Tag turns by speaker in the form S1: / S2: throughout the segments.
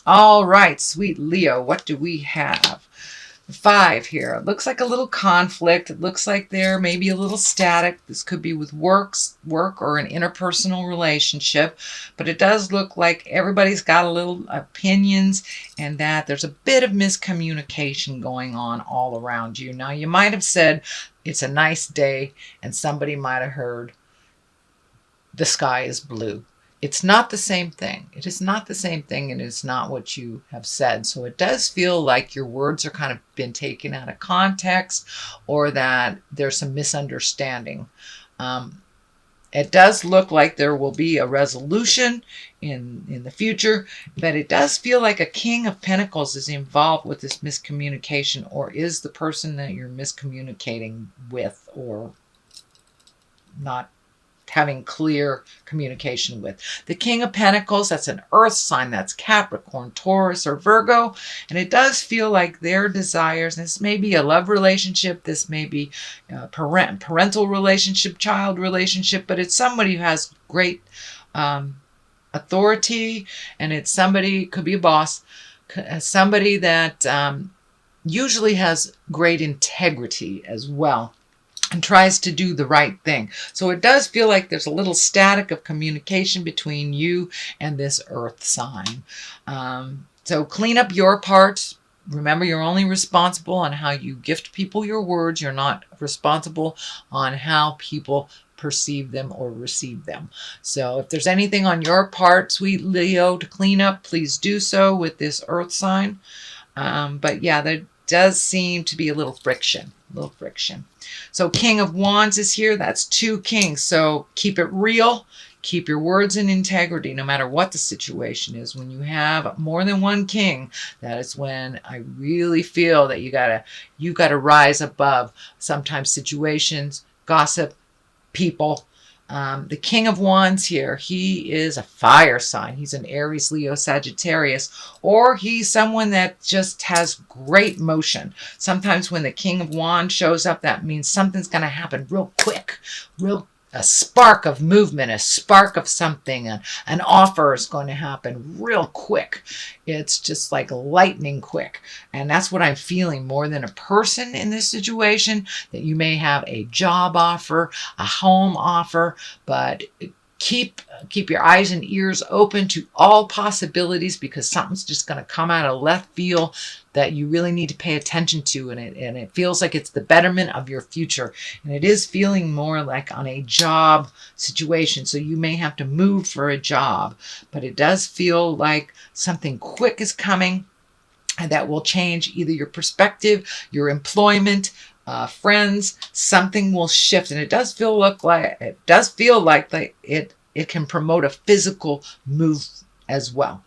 S1: All right, sweet Leo, what do we have? Five here. It looks like a little conflict. It looks like there may be a little static. This could be with work or an interpersonal relationship, but it does look like everybody's got a little opinions and that there's a bit of miscommunication going on all around you. Now, you might have said it's a nice day and somebody might have heard the sky is blue. It's not the same thing. It is not the same thing, and it's not what you have said. So it does feel like your words are kind of been taken out of context, or that there's some misunderstanding. It does look like there will be a resolution in the future, but it does feel like a King of Pentacles is involved with this miscommunication, or is the person that you're miscommunicating with or not having clear communication with. The King of Pentacles, that's an earth sign, that's Capricorn, Taurus, or Virgo, and it does feel like their desires, this may be a love relationship, this may be a parental relationship, child relationship, but it's somebody who has great authority, and it's somebody, could be a boss, somebody that usually has great integrity as well, and tries to do the right thing. So it does feel like there's a little static of communication between you and this earth sign. So clean up your part. Remember, you're only responsible on how you gift people your words. You're not responsible on how people perceive them or receive them. So if there's anything on your part, sweet Leo, to clean up, please do so with this earth sign. But yeah, there does seem to be a little friction. So King of Wands is here. That's two kings. So keep it real. Keep your words in integrity no matter what the situation is. When you have more than one king, that is when I really feel that you gotta rise above sometimes situations, gossip, people. The King of Wands here, he is a fire sign. He's an Aries, Leo, Sagittarius, or he's someone that just has great motion. Sometimes when the King of Wands shows up, that means something's going to happen real quick, a spark of movement, a spark of something, an offer is going to happen real quick. It's just like lightning quick. And that's what I'm feeling more than a person in this situation, that you may have a job offer, a home offer, but keep your eyes and ears open to all possibilities, because something's just going to come out of left field that you really need to pay attention to, and it feels like it's the betterment of your future, and it is feeling more like on a job situation. So you may have to move for a job, but it does feel like something quick is coming, and that will change either your perspective, your employment, friends. Something will shift, and it does feel like it can promote a physical move as well.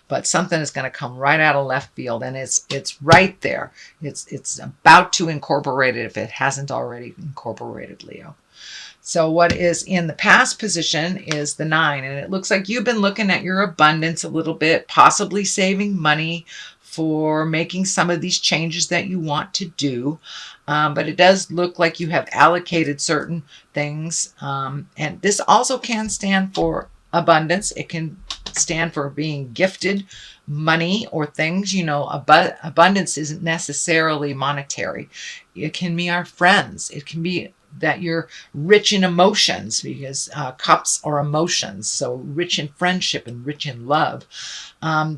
S1: But something is going to come right out of left field, and it's right there. It's about to incorporate it if it hasn't already incorporated, Leo. So what is in the past position is the 9, and it looks like you've been looking at your abundance a little bit, possibly saving money for making some of these changes that you want to do. But it does look like you have allocated certain things. And this also can stand for abundance. It can stand for being gifted money or things. Abundance isn't necessarily monetary. It can be our friends. It can be that you're rich in emotions, because cups are emotions. So rich in friendship and rich in love.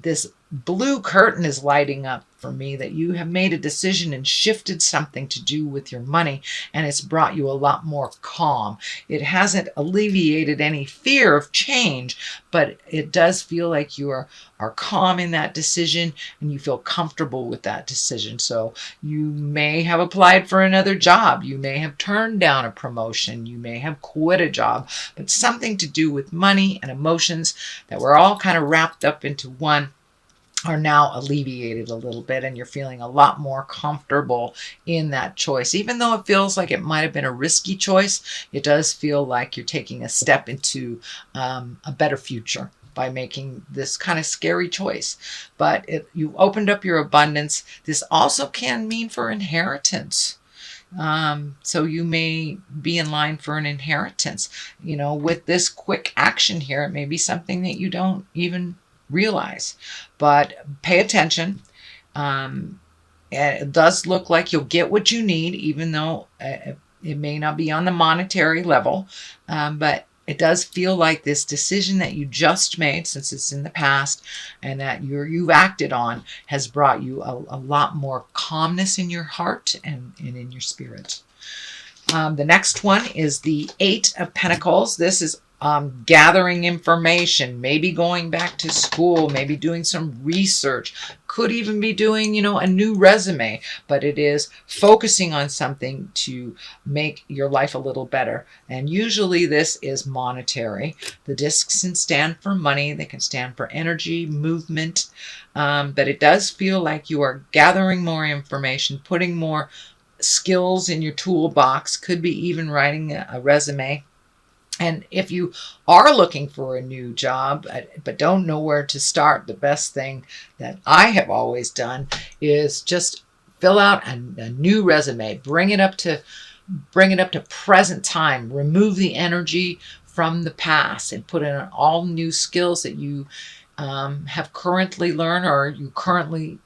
S1: This blue curtain is lighting up for me, that you have made a decision and shifted something to do with your money, and it's brought you a lot more calm. It hasn't alleviated any fear of change, but it does feel like you are calm in that decision, and you feel comfortable with that decision. So you may have applied for another job. You may have turned down a promotion. You may have quit a job, but something to do with money and emotions that were all kind of wrapped up into one are now alleviated a little bit, and you're feeling a lot more comfortable in that choice. Even though it feels like it might have been a risky choice, it does feel like you're taking a step into a better future by making this kind of scary choice. But you opened up your abundance. This also can mean for inheritance. So you may be in line for an inheritance. With this quick action here, it may be something that you don't even realize. But pay attention. It does look like you'll get what you need, even though it may not be on the monetary level. But it does feel like this decision that you just made, since it's in the past and that you've acted on, has brought you a lot more calmness in your heart and in your spirit. The next one is the Eight of Pentacles. This is gathering information, maybe going back to school, maybe doing some research, could even be doing, a new resume, but it is focusing on something to make your life a little better. And usually this is monetary. The discs can stand for money, they can stand for energy, movement, but it does feel like you are gathering more information, putting more skills in your toolbox, could be even writing a resume. And if you are looking for a new job, but don't know where to start, the best thing that I have always done is just fill out a new resume, bring it up to present time, remove the energy from the past, and put in all new skills that you have currently learned or you currently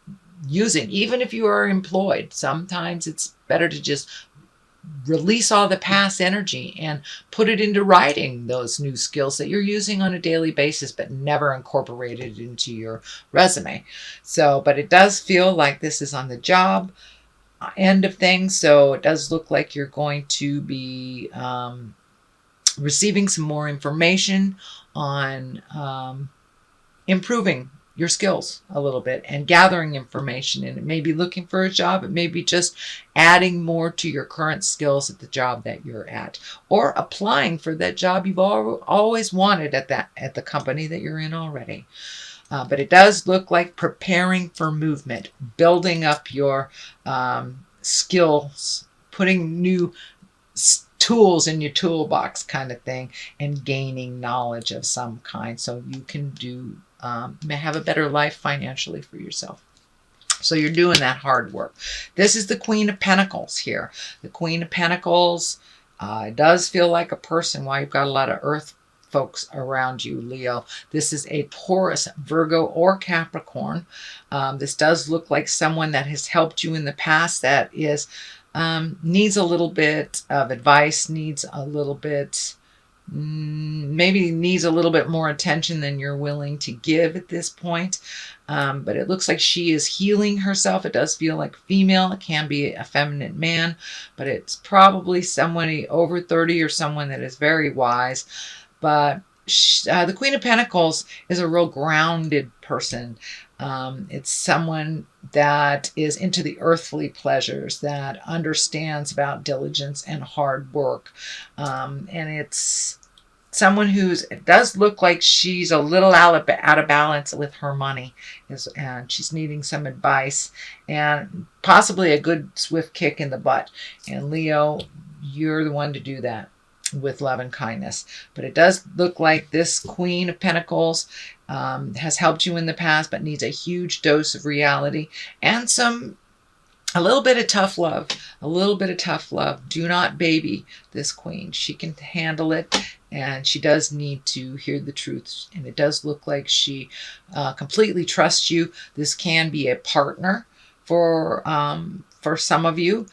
S1: using. Even if you are employed, sometimes it's better to just release all the past energy and put it into writing those new skills that you're using on a daily basis, but never incorporated into your resume. So, but it does feel like this is on the job end of things. So it does look like you're going to be receiving some more information on improving your skills a little bit and gathering information. And it may be looking for a job. It may be just adding more to your current skills at the job that you're at, or applying for that job you've always wanted at the company that you're in already. But it does look like preparing for movement, building up your skills, putting new tools in your toolbox kind of thing, and gaining knowledge of some kind so you can have a better life financially for yourself. So you're doing that hard work. This is the Queen of Pentacles here. The Queen of Pentacles does feel like a person. While you've got a lot of earth folks around you, Leo, this is a Taurus, Virgo, or Capricorn. This does look like someone that has helped you in the past that is needs a little bit of advice, needs a little bit maybe needs a little bit more attention than you're willing to give at this point. But it looks like she is healing herself. It does feel like female. It can be a feminine man, but it's probably somebody over 30 or someone that is very wise. But the Queen of Pentacles is a real grounded person. It's someone that is into the earthly pleasures, that understands about diligence and hard work. And it's someone it does look like she's a little out of balance with her money, and she's needing some advice and possibly a good swift kick in the butt. And Leo, you're the one to do that with love and kindness. But it does look like this Queen of Pentacles has helped you in the past, but needs a huge dose of reality and a little bit of tough love. A little bit of tough love. Do not baby this queen. She can handle it, and she does need to hear the truth. And it does look like she completely trusts you. This can be a partner for some of you.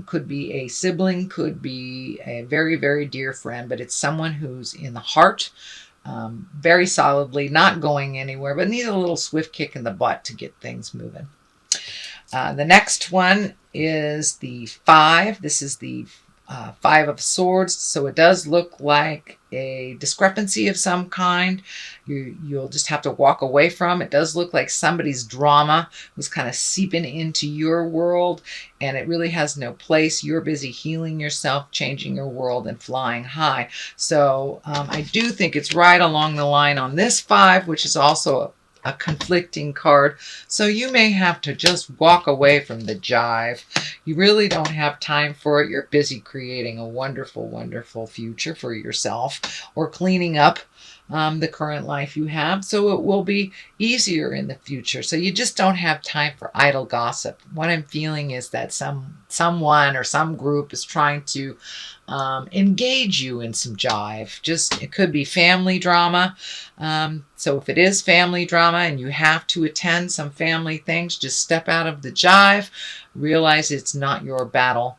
S1: Could be a sibling, could be a very, very dear friend, but it's someone who's in the heart, very solidly, not going anywhere, but needs a little swift kick in the butt to get things moving. The next one is the 5. This is the 5 of Swords. So it does look like a discrepancy of some kind. You'll just have to walk away from. It does look like somebody's drama was kind of seeping into your world, and it really has no place. You're busy healing yourself, changing your world, and flying high. So I do think it's right along the line on this 5, which is also a conflicting card. So you may have to just walk away from the jive. You really don't have time for it. You're busy creating a wonderful, wonderful future for yourself, or cleaning up the current life you have. So it will be easier in the future. So you just don't have time for idle gossip. What I'm feeling is that someone or some group is trying to engage you in some jive. Just, it could be family drama. So if it is family drama and you have to attend some family things, just step out of the jive, realize it's not your battle,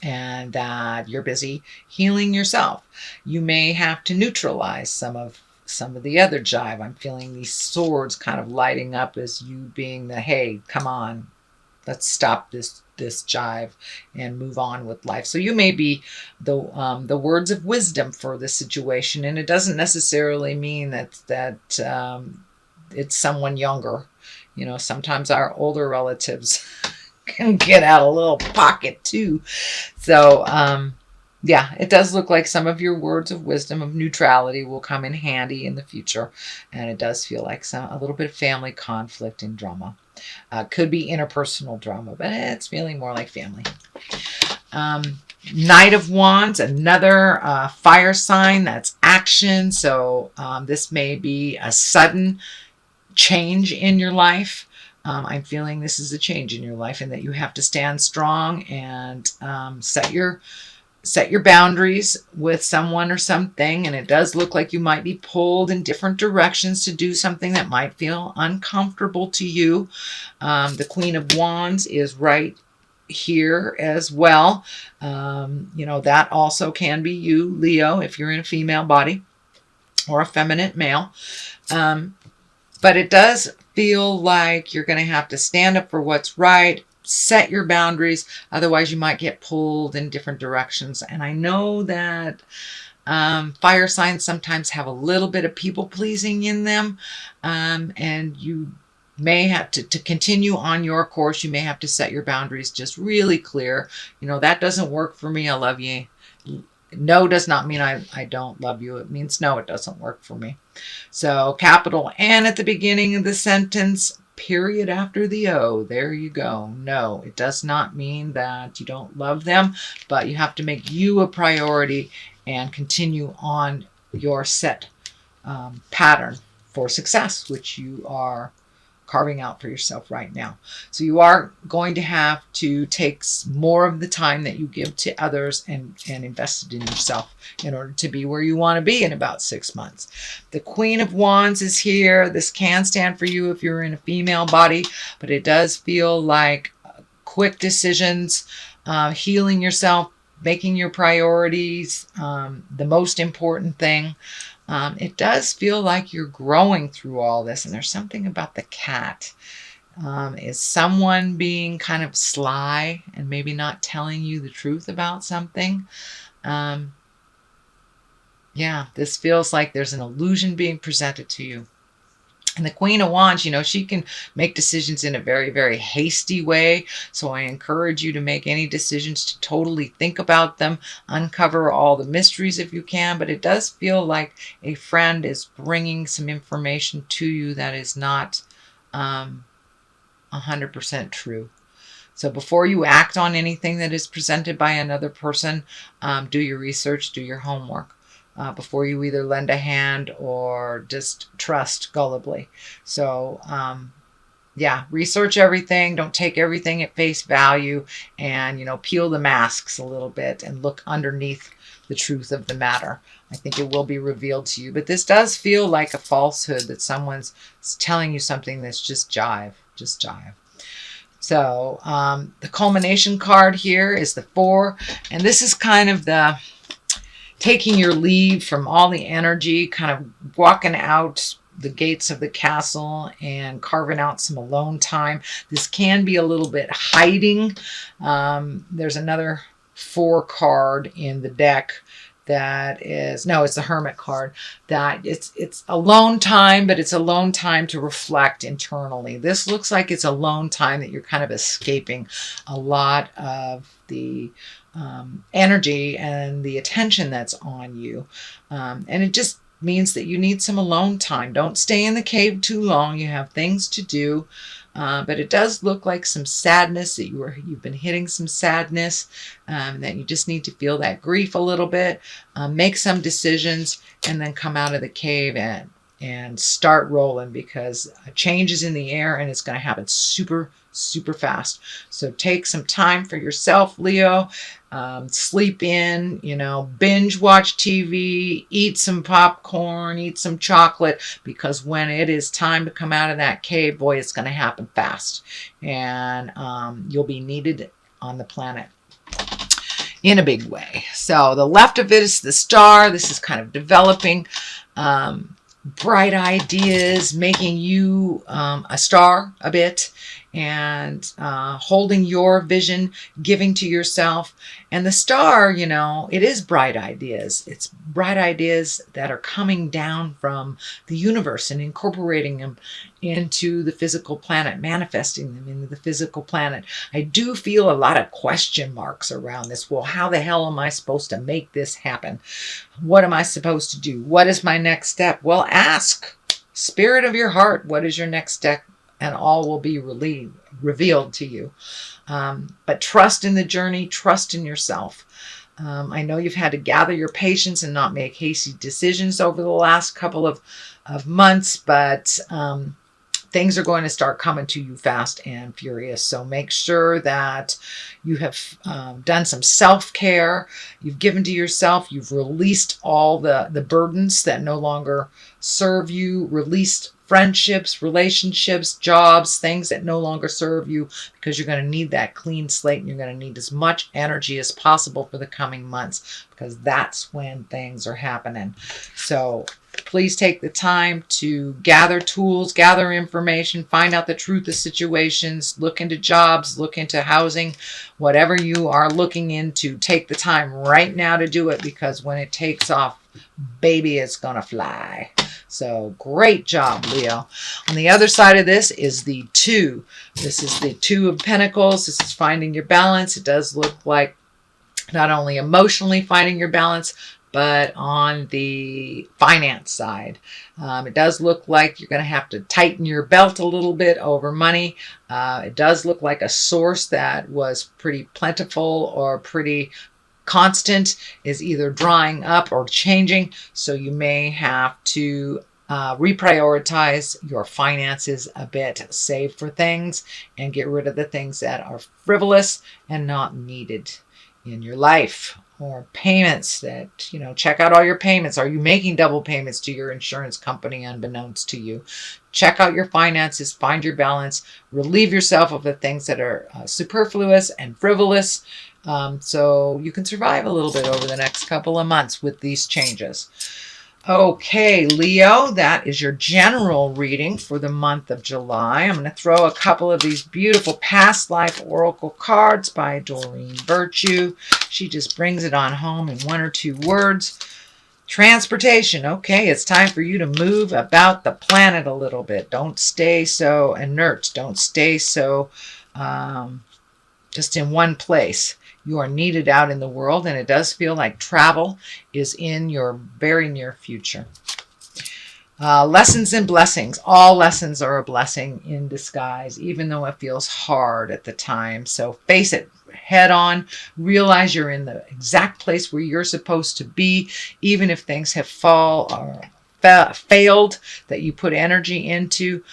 S1: and that you're busy healing yourself. You may have to neutralize some of the other jive. I'm feeling these swords kind of lighting up as you being the, hey, come on, let's stop this jive and move on with life. So you may be the words of wisdom for this situation, and it doesn't necessarily mean that it's someone younger. You know, sometimes our older relatives can get out a little pocket too. So yeah, it does look like some of your words of wisdom, of neutrality, will come in handy in the future, and it does feel like a little bit of family conflict and drama. Could be interpersonal drama, but it's feeling more like family. Knight of Wands, another fire sign. That's action. So this may be a sudden change in your life. I'm feeling this is a change in your life, and that you have to stand strong and set your boundaries with someone or something. And it does look like you might be pulled in different directions to do something that might feel uncomfortable to you. The Queen of Wands is right here as well. You know, that also can be you, Leo, if you're in a female body or a feminine male. But it does feel like you're going to have to stand up for what's right, set your boundaries. Otherwise, you might get pulled in different directions. And I know that fire signs sometimes have a little bit of people pleasing in them. And you may have to continue on your course. You may have to set your boundaries just really clear. You know, that doesn't work for me. I love you. No does not mean I don't love you. It means no, it doesn't work for me. So capital N at the beginning of the sentence, period after the O. There you go. No, it does not mean that you don't love them, but you have to make you a priority and continue on your set pattern for success, which you are carving out for yourself right now. So you are going to have to take more of the time that you give to others and invest it in yourself in order to be where you want to be in about 6 months. The Queen of Wands is here. This can stand for you if you're in a female body, but it does feel like quick decisions, healing yourself, making your priorities the most important thing. It does feel like you're growing through all this, and there's something about the cat. Is someone being kind of sly and maybe not telling you the truth about something? Yeah, this feels like there's an illusion being presented to you. And the Queen of Wands, you know, she can make decisions in a very, very hasty way. So I encourage you to make any decisions to totally think about them, uncover all the mysteries if you can. But it does feel like a friend is bringing some information to you that is not 100% true. So before you act on anything that is presented by another person, do your research, do your homework. Before you either lend a hand or just trust gullibly. So, yeah, research everything. Don't take everything at face value, and, you know, peel the masks a little bit and look underneath the truth of the matter. I think it will be revealed to you. But this does feel like a falsehood, that someone's telling you something that's just jive. So the culmination card here is the 4. And this is kind of the taking your leave from all the energy, kind of walking out the gates of the castle and carving out some alone time. This can be a little bit hiding. There's another 4 card in the deck that is, no, it's the Hermit card, that it's alone time, but it's alone time to reflect internally. This looks like it's alone time that you're kind of escaping a lot of the energy and the attention that's on you. And it just means that you need some alone time. Don't stay in the cave too long. You have things to do. But it does look like some sadness, that you've been hitting some sadness, that you just need to feel that grief a little bit, make some decisions, and then come out of the cave and start rolling, because a change is in the air and it's going to happen super, super fast. So take some time for yourself, Leo. Sleep in, binge watch TV, eat some popcorn, eat some chocolate, because when it is time to come out of that cave, boy, it's going to happen fast. And you'll be needed on the planet in a big way. So the left of it is the star. This is kind of developing bright ideas, making you a star a bit, and holding your vision, giving to yourself. And the star, it is bright ideas. It's bright ideas that are coming down from the universe and incorporating them into the physical planet, manifesting them into the physical planet. I do feel a lot of question marks around this. Well, how the hell am I supposed to make this happen? What am I supposed to do? What is my next step? Well, ask. Spirit of your heart, what is your next step? And all will be revealed to you. But trust in the journey, trust in yourself. I know you've had to gather your patience and not make hasty decisions over the last couple of months, but things are going to start coming to you fast and furious. So make sure that you have done some self-care. You've given to yourself. You've released all the burdens that no longer serve you, released friendships, relationships, jobs, things that no longer serve you, because you're going to need that clean slate, and you're going to need as much energy as possible for the coming months, because that's when things are happening. So please take the time to gather tools, gather information, find out the truth of situations, look into jobs, look into housing, whatever you are looking into. Take the time right now to do it, because when it takes off, baby, it's going to fly. So great job, Leo. On the other side of this is the 2. This is the 2 of Pentacles. This is finding your balance. It does look like not only emotionally finding your balance, but on the finance side. It does look like you're going to have to tighten your belt a little bit over money. It does look like a source that was pretty plentiful or pretty constant is either drying up or changing. So you may have to reprioritize your finances a bit, save for things, and get rid of the things that are frivolous and not needed in your life. Or payments that, check out all your payments. Are you making double payments to your insurance company unbeknownst to you? Check out your finances, find your balance, relieve yourself of the things that are superfluous and frivolous, so you can survive a little bit over the next couple of months with these changes. Okay, Leo, that is your general reading for the month of July. I'm going to throw a couple of these beautiful past life oracle cards by Doreen Virtue. She just brings it on home in 1 or 2 words. Transportation. Okay, it's time for you to move about the planet a little bit. Don't stay so inert. Don't stay so just in one place. You are needed out in the world, and it does feel like travel is in your very near future. Lessons and blessings. All lessons are a blessing in disguise, even though it feels hard at the time. So face it head on. Realize you're in the exact place where you're supposed to be, even if things have failed that you put energy into.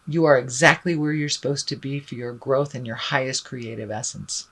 S1: You are exactly where you're supposed to be for your growth and your highest creative essence.